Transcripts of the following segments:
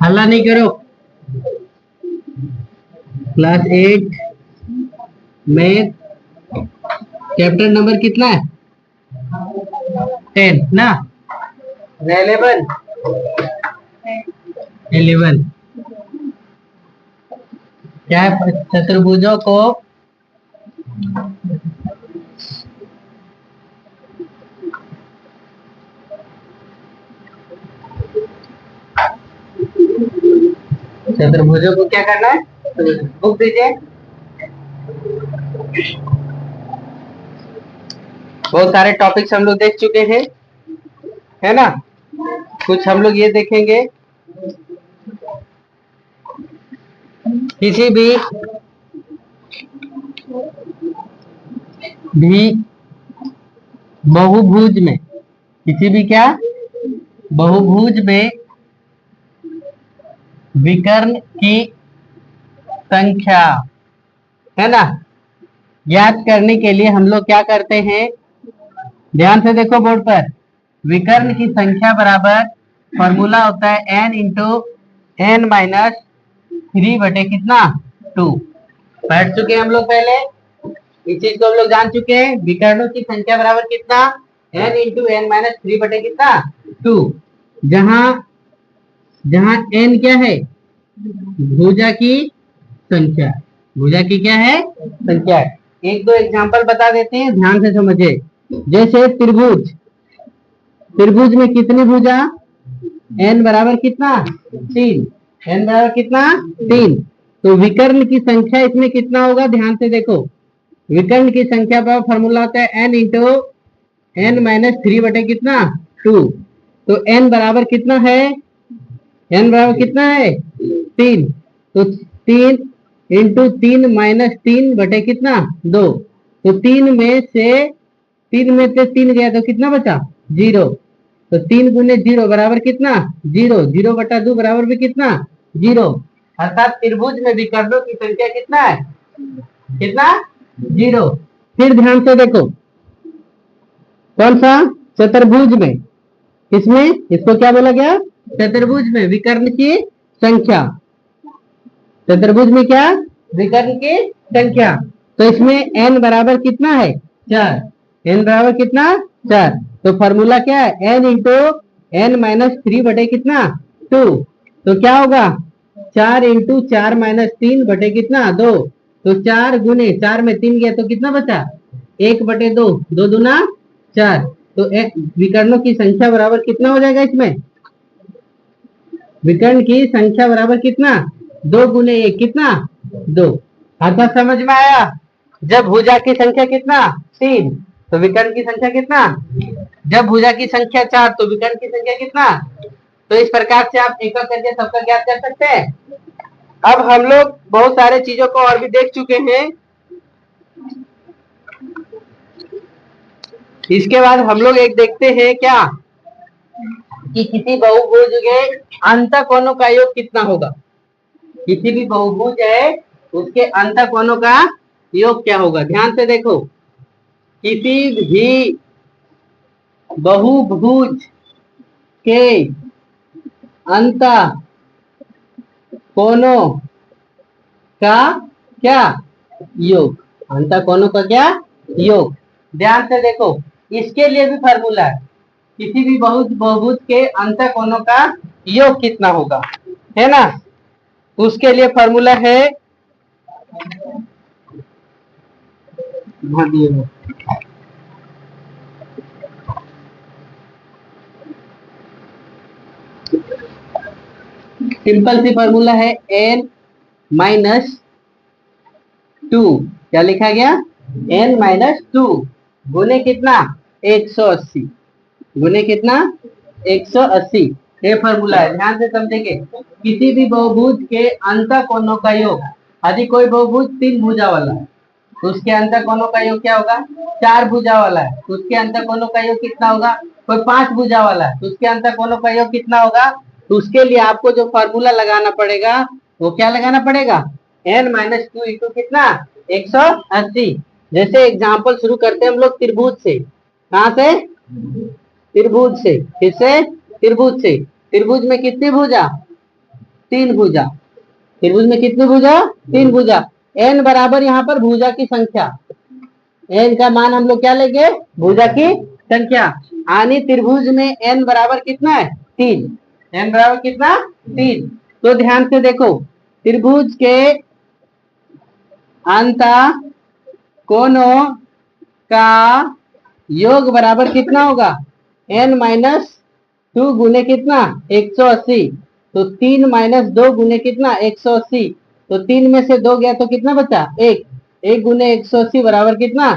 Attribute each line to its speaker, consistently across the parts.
Speaker 1: हल्ला नहीं करो। क्लास 8 में चैप्टर नंबर कितना है? 10 ना? 11 11 क्या है? चतुर्भुजों को क्या करना है? बुक दीजिए। बहुत सारे टॉपिक्स हम लोग देख चुके हैं, है ना? कुछ हम लोग ये देखेंगे, किसी भी बहुभुज में, किसी भी क्या बहुभुज में विकर्ण की संख्या, है ना, ज्ञात करने के लिए हम लोग क्या करते हैं? ध्यान से देखो बोर्ड पर। विकर्ण की संख्या बराबर फॉर्मूला होता है n इंटू n माइनस 3 बटे कितना 2। पढ़ चुके हैं हम लोग पहले, इस चीज को हम लोग जान चुके हैं। विकर्णों की संख्या बराबर कितना n इंटू n माइनस 3 बटे कितना 2। जहां जहां n क्या है? भुजा की संख्या। भुजा की क्या है? संख्या। एक दो एग्जांपल बता देते हैं, ध्यान से समझिए। जैसे त्रिभुज, त्रिभुज में कितनी भुजा? n बराबर कितना 3। n बराबर कितना 3। तो विकर्ण की संख्या इसमें कितना होगा? ध्यान से देखो, विकर्ण की संख्या का फॉर्मूला होता है n इंटू n माइनस 3 बटे कितना 2। तो n बराबर कितना है? n बराबर कितना है 3। तो 3 इंटू 3 माइनस 3 बटे कितना 2। तो 3 में से 3 गया तो कितना बचा? 0। तो 3 गुने 0 बराबर कितना 0। 0 बटा 2 बराबर भी कितना 0। अर्थात त्रिभुज में विकर्णों की संख्या कितना है? कितना 0। फिर ध्यान से देखो, कौन सा? चतुर्भुज में। इसमें इसको क्या बोला गया? चतुर्भुज में विकर्ण की संख्या। चतुर्भुज में क्या? विकर्ण की संख्या। तो इसमें n बराबर कितना है? 4। n बराबर कितना 4। तो फॉर्मूला क्या है? n इंटू n माइनस 3 बटे कितना 2। तो क्या होगा? 4 इंटू 4 माइनस 3 बटे कितना 2। तो 4 गुने 4 में 3 गया तो कितना बचा? 1 बटे 2। 2 दूना 4। तो विकर्णों की संख्या बराबर कितना हो जाएगा? इसमें विकर्ण की संख्या बराबर कितना? 2 गुने 1 कितना 2। आता समझ में आया? जब भुजा की संख्या कितना 3 तो विकर्ण की संख्या कितना? जब भुजा की संख्या 4 तो विकर्ण की संख्या कितना? तो इस प्रकार से आप एक एक करके सबका ज्ञात कर सकते हैं। अब हम लोग बहुत सारे चीजों को और भी देख चुके हैं। इसके बाद हम लोग एक देखते हैं क्या, कि किसी बहुभुज के अंतःकोणों का योग कितना होगा। किसी भी बहुभुज है उसके अंतःकोणों का योग क्या होगा? ध्यान से देखो, किसी भी बहुभुज के अंतःकोणों का क्या योग? अंतःकोणों का क्या योग? ध्यान से देखो, इसके लिए भी फॉर्मूला है। किसी भी बहुभुज के अंतःकोणों का योग कितना होगा, है ना? उसके लिए फॉर्मूला है, सिंपल सी फॉर्मूला है n माइनस 2। क्या लिखा गया? n माइनस 2 गुने कितना 180। गुने कितना 180। ये फॉर्मूला है, ध्यान से समझेंगे। किसी भी बहुभुज के अंतःकोणों का योग, यदि कोई बहुभुज 3 भुजा वाला है तो उसके अंतःकोणों का योग क्या होगा? 4 भुजा वाला है तो उसके अंतःकोणों का योग कितना होगा? कोई 5 भुजा वाला है तो उसके अंतःकोणों का योग कितना होगा? तो उसके लिए आपको जो फॉर्मूला लगाना पड़ेगा वो क्या लगाना पड़ेगा? n माइनस 2 इंटू कितना 180। जैसे एग्जाम्पल शुरू करते हैं हम लोग त्रिभुज से। कहां से? त्रिभुज से। फिर से त्रिभुज से। त्रिभुज में कितनी भुजा? 3 भुजा। त्रिभुज में कितनी भुजा? 3 भुजा। n बराबर यहाँ पर भुजा की संख्या, n का मान हम लोग क्या लेंगे? भुजा की संख्या। यानी त्रिभुज में n बराबर कितना है? 3। n बराबर कितना? 3। तो ध्यान से देखो, त्रिभुज के अंत कोणों का योग बराबर कितना होगा? n माइनस 2 गुने कितना? 180। तो 3 माइनस 2 गुने कितना? 180। तो 3 में से 2 गया तो कितना बचा? 1। 1 गुने 180 बराबर कितना?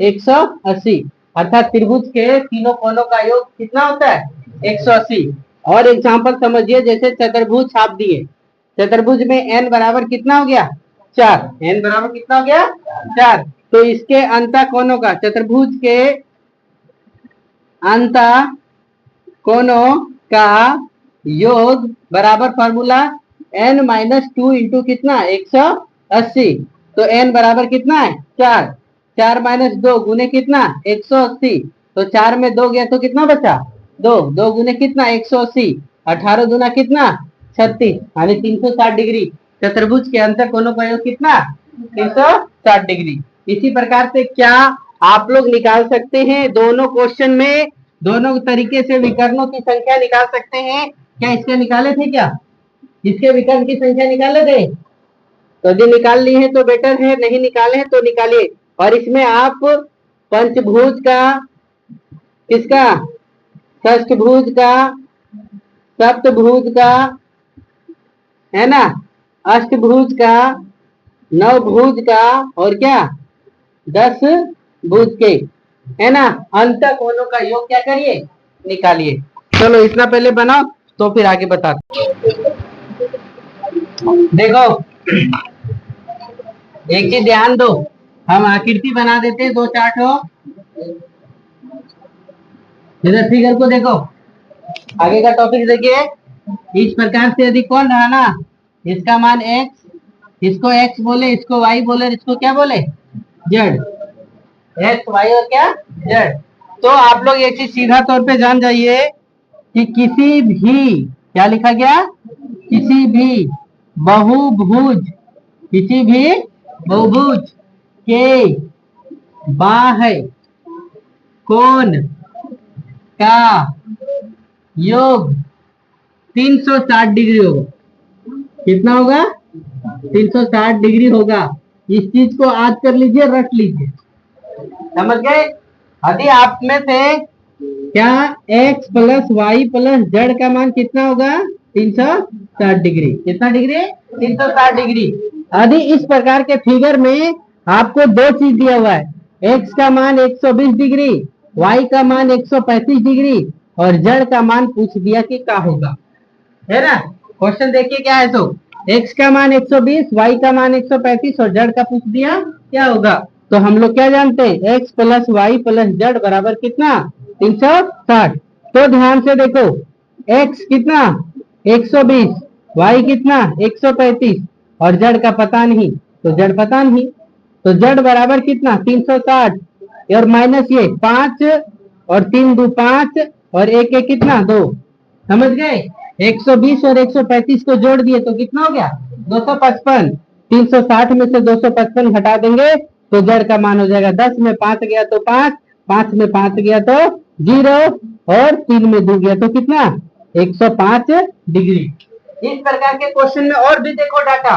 Speaker 1: 180। अर्थात त्रिभुज के तीनों कोणों का योग कितना होता है? 180। और एग्जाम्पल समझिए, जैसे चतुर्भुज छाप दिए। चतुर्भुज में n बराबर कितना हो गया? 4। n बराबर कितना हो गया? 4। तो इसके अंत कोणों का, चतुर्भुज के अंत कोणों का योग बराबर फॉर्मूला n माइनस 2 इंटू कितना? 180। तो n बराबर कितना है? 4। 4 माइनस 2 गुने कितना? 180। तो 4 में 2 गया तो कितना बचा? 2। 2 गुने कितना? 180। 18 गुना कितना? 36। यानी 360 डिग्री। चतुर्भुज के अंतर कोणों का योग कितना? 360 डिग्री। इसी प्रकार से क्या आप लोग निकाल सकते हैं दोनों क्वेश्चन में, दोनों तरीके से विकर्णों की संख्या निकाल सकते हैं। क्या इसके निकाले थे? क्या इसके विकर्ण की संख्या निकाले थे? तो यदि निकाल ली है तो बेटर है, नहीं निकाले हैं तो निकालिए। और इसमें आप पंचभुज का, किसका? षष्ठभुज का, सप्तभुज का, है ना, अष्टभुज का, नवभुज का, और क्या 10 भुज के, है ना, अंत कोणों का योग क्या करिए? निकालिए। चलो इतना पहले बनाओ तो फिर आगे बताते। देखो एक चीज ध्यान दो, हम आकृति बना देते हैं 2-4 ठो। इधर फिगर को देखो, आगे का टॉपिक देखिए। इस प्रकार से यदि कौन रहा ना, इसका मान x, इसको x बोले, इसको y बोले, इसको क्या बोले? z। x y और क्या? z। तो आप लोग एक चीज सीधा तौर पे जान जाइए कि किसी भी, क्या लिखा गया? किसी भी बहुभुज, किसी भी बहुभुज के बाह्य कोण का योग 360 डिग्री होगा। कितना होगा? 360 डिग्री होगा। इस चीज को याद कर लीजिए, रट लीजिए, समझ गए? यदि आप में से क्या x plus Y plus Z का मान कितना होगा? 360 डिग्री। कितना डिग्री? 360 डिग्री। यदि इस प्रकार के फिगर में आपको दो चीज दिया हुआ है, x का मान 120 डिग्री, y का मान 135 डिग्री, और z का मान पूछ दिया कि क्या होगा, है ना? क्वेश्चन देखिए क्या है। तो x का मान 120, y का मान 135 और z का पूछ दिया क्या होगा। तो हम लोग क्या जानते हैं? x plus Y plus Z बराबर कितना? 360। तो ध्यान से देखो, x कितना? 120, y कितना? 135, और z का पता नहीं, तो z पता नहीं। तो z बराबर कितना? 360, और माइनस ये 5 और 3 2 5 और 1 1 कितना? 2। समझ गए? 120 और 135 को जोड़ दिए तो कितना हो गया? 255। 360 में से 255 घटा देंगे तो z का मान हो जाएगा 10 में 5 गया तो 5, 5 में 5 गया तो 0, और 3 में 2 गया तो कितना? 105 डिग्री। इस प्रकार के क्वेश्चन में और भी देखो डाटा,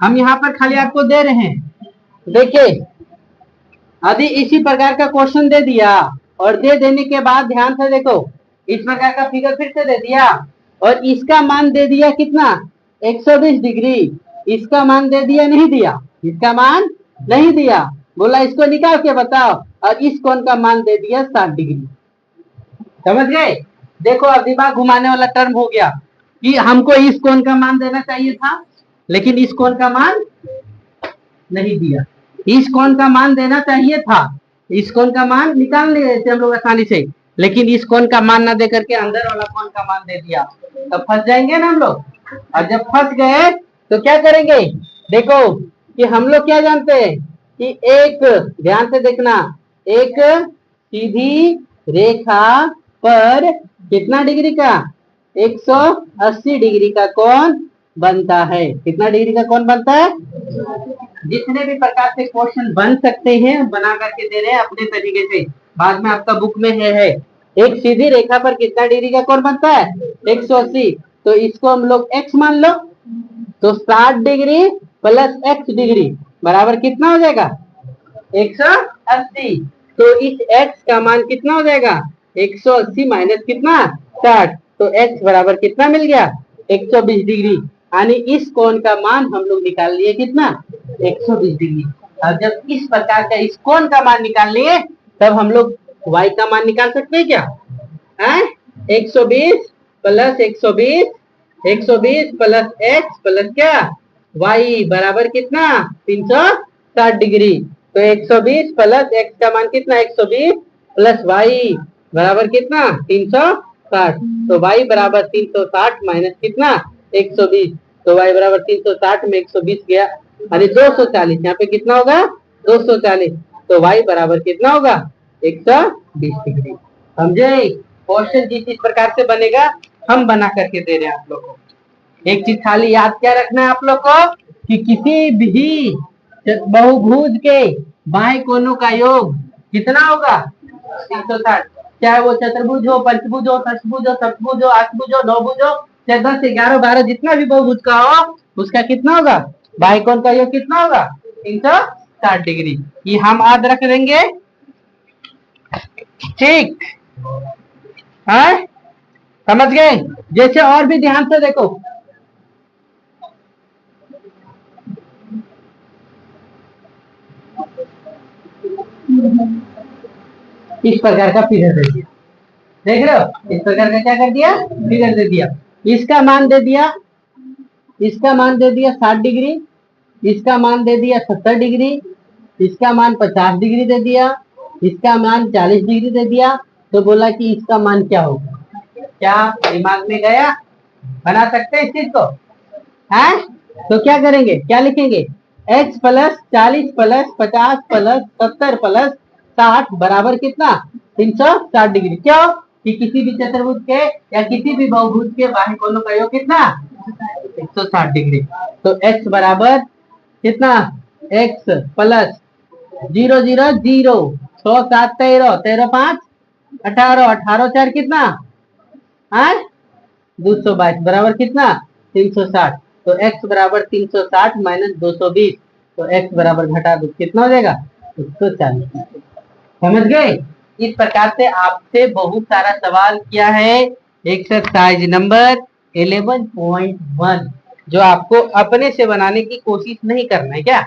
Speaker 1: हम यहाँ पर खाली आपको दे रहे हैं। देखिए यदि इसी प्रकार का क्वेश्चन दे दिया, और दे देने के बाद ध्यान से देखो, इस प्रकार का फिगर फिर से दे दिया, और इसका मान दे दिया कितना? 120 डिग्री। इसका मान दे दिया, नहीं दिया? इसका मान नहीं दिया, बोला इसको निकाल के बताओ, और इस कोण का मान दे दिया 60 डिग्री। समझ गए? देखो अब दिमाग घुमाने वाला टर्म हो गया कि हमको इस कोण का मान देना चाहिए था, लेकिन इस कोण का मान नहीं दिया। इस कोण का मान देना चाहिए था, इस कोण का मान निकाल ले हम लोग आसानी से, लेकिन इस कोण का मान ना दे करके अंदर वाला कोण का मान दे दिया, तो फंस जाएंगे ना हम लोग। और जब फंस गए तो क्या करेंगे? देखो कि हम लोग क्या जानते हैं कि एक, ध्यान से देखना, एक सीधी रेखा पर कितना डिग्री का? 180 डिग्री का कोण बनता है। कितना डिग्री का कोण बनता है? जितने भी प्रकार से क्वेश्चन बन सकते हैं बना करके दे रहे हैं अपने तरीके से। बाद में आपका बुक में है एक सीधी रेखा पर कितना डिग्री का कोण बनता है? 180। तो इसको हम लोग x मान लो, तो 60 डिग्री प्लस x डिग्री बराबर कितना हो जाएगा? 180। तो इस x का मान कितना हो जाएगा? 180 माइनस कितना? 60। तो x बराबर कितना मिल गया? 120 डिग्री। यानी इस कोण का मान हम लोग निकाल लिए कितना? 120 डिग्री। अब जब इस प्रकार का इस कोण का मान निकाल लिए तब हम लोग y का मान निकाल सकते हैं क्या? 120 प्लस 120, 120 प्लस x प्लस क्या? y बराबर कितना? 360 डिग्री। तो 120 प्लस x का मान कितना? 120 प्लस y बराबर कितना? 360। तो y बराबर 360 माइनस कितना? 120। तो y बराबर 360 में 120 गया यानी 240। यहाँ पे कितना होगा? 240। तो y बराबर कितना होगा? 120 डिग्री। समझे? क्वेश्चन जिस इस प्रकार से बनेगा हम बना करके दे रहे हैं आप लोग को। एक चीज खाली याद क्या रखना है आप लोग को कि किसी भी बहुभुज के बाएं कोनों का योग कितना होगा? 360। चाहे वो चतुर्भुज हो, पंचभुज हो, षष्ठभुज हो, सप्तभुज हो, अष्टभुज हो, नौभुज हो, चाहे 10, 11, 12 जितना भी बहुभुज का हो उसका कितना होगा? बाएं कोण का योग कितना होगा? 360 डिग्री। ये हम याद रख देंगे। ठीक है? समझ गए? जैसे और भी ध्यान से देखो, इस प्रकार का फिगर दे दिया, देख रहे हो? इस प्रकार का क्या कर दिया? फिगर दे दिया। इसका मान दे दिया, इसका मान दे दिया 60 डिग्री, इसका मान दे दिया 70 डिग्री, इसका मान 50 डिग्री दे दिया, इसका मान 40 डिग्री दे दिया। तो बोला कि इसका मान क्या होगा? क्या दिमाग में गया? बना सकते हैं इस चीज को? है? तो क्या करेंगे? क्या लिखेंगे? x plus 40 plus 50 plus 70 plus 60 बराबर कितना? 360 डिग्री। क्यों? कि किसी भी चतुर्भुज के या किसी भी बहुभुज के बाह्य कोणों का योग कितना? 160 डिग्री। तो x बराबर कितना? x प्लस 0 0 0 100 7 13 13 5 18 18 4 कितना? 222 बराबर कितना? 360। तो x बराबर 360 माइनस 220। तो x बराबर घटा दो कितना हो जाएगा? 140। समझ गए? इस प्रकार से आपसे बहुत सारा सवाल किया है एक्सरसाइज नंबर 11.1 जो आपको अपने से बनाने की कोशिश नहीं करना है क्या?